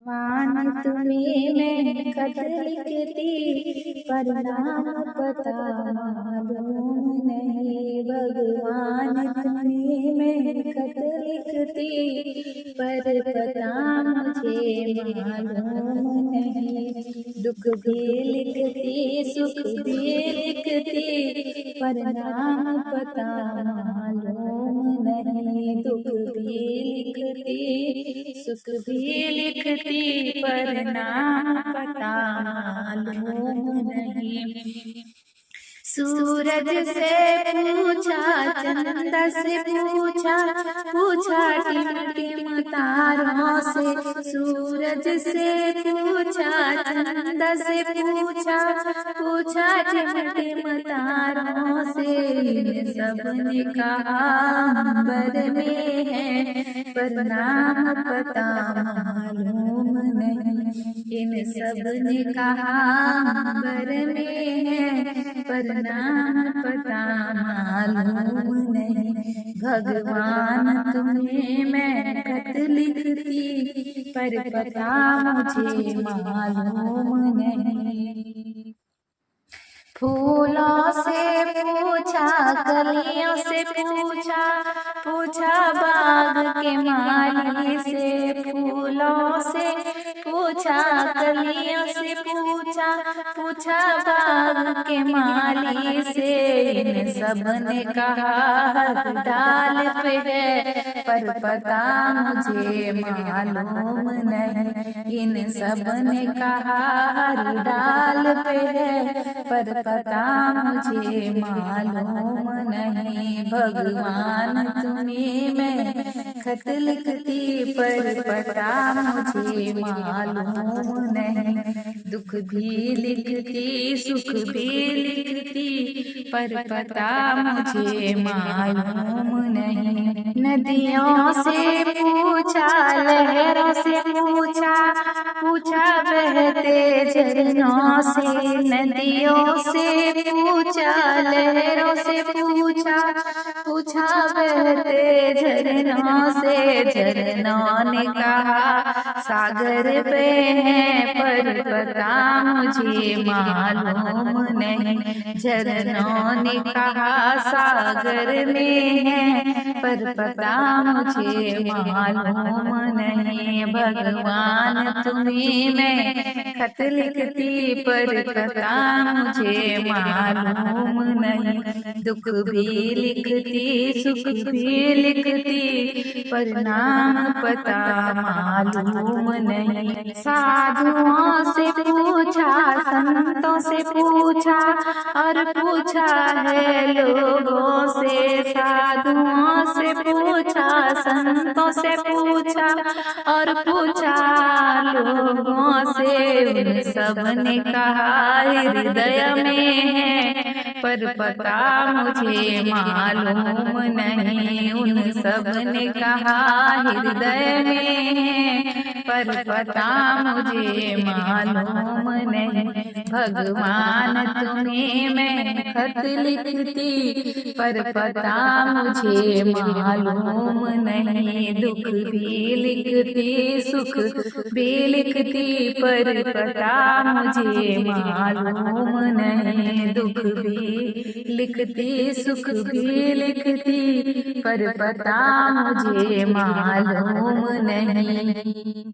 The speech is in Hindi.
मान तुम्हें मैं खत लिखती, पर नाम पता मालूम नहीं। भगवान तुम्हें मैं खत लिखती, पर पता मुझे मालूम नहीं। दुख भी लिखती, सुख भी लिखती, पर नाम पता मालूम नहीं। दुख भी लिखती, सुख भी लिखती, पर नाम पता मालूम नहीं। सूरज से पूछा, चंदा से पूछा, पूछा टिम टिम तारों से। सूरज से पूछा, चंदा से पूछा, पूछा टिम टिम तारों से। सबने कहा अंबर में है, पर नाम पता मालूम नहीं। इन सबने कहा अंबर में है, पर नाम पता मालूम नहीं। भगवान तुम्हें मैं खत लिखती, पर पता मुझे मालूम नहीं। फूलों से पूछा, कलियों से पूछा, पूछा बाग के माली से। फूलों से पूछा, कलियों से पूछा, पूछा बाग के माली से। इन सबने कहा डाल पे है, पर पता मुझे मालूम नहीं। इन सबने कहा डाल पे है, पर पता मुझे मालूम नहीं। भगवान तुम्हें मैं खत लिखती, पर पता मुझे मालूम नहीं। दुख भी लिखती, सुख भी लिखती, पर पता मुझे मालूम नहीं। नदियों से पूछा, लहरों से पूछा, पूछा बहते झरनों से। नदियों से पूछा, लहरों से पूछा, पूछा बहते झरनों से। झरनों ने कहा सागर पे है, पर पता मुझे मालूम नहीं। झरनों ने कहा सागर में है, पर पता मुझे मालूम नहीं। भगवान तुम्हें मैं खत लिखती, पर पता मुझे मालूम नहीं। दुख भी लिखती, सुख भी लिखती, पर नाम पता मालूम नहीं। साधुओं से पूछा, संतों से पूछा, और पूछा है लोगों से। साधुओं से पूछा, संतों से पूछा, और पूछा लोगों से। सबने कहा हृदय में है, पर पता मुझे मालूम नहीं। उन सबने कहा हृदय में है, पर पता मुझे मालूम नहीं। भगवान तुम्हें मैं खत लिखती, पर पता मुझे मालूम नहीं। दुख भी लिखती, सुख भी लिखती, पर पता मुझे मालूम नहीं। दुख भी लिखती, सुख भी लिखती, पर पता मुझे मालूम नहीं।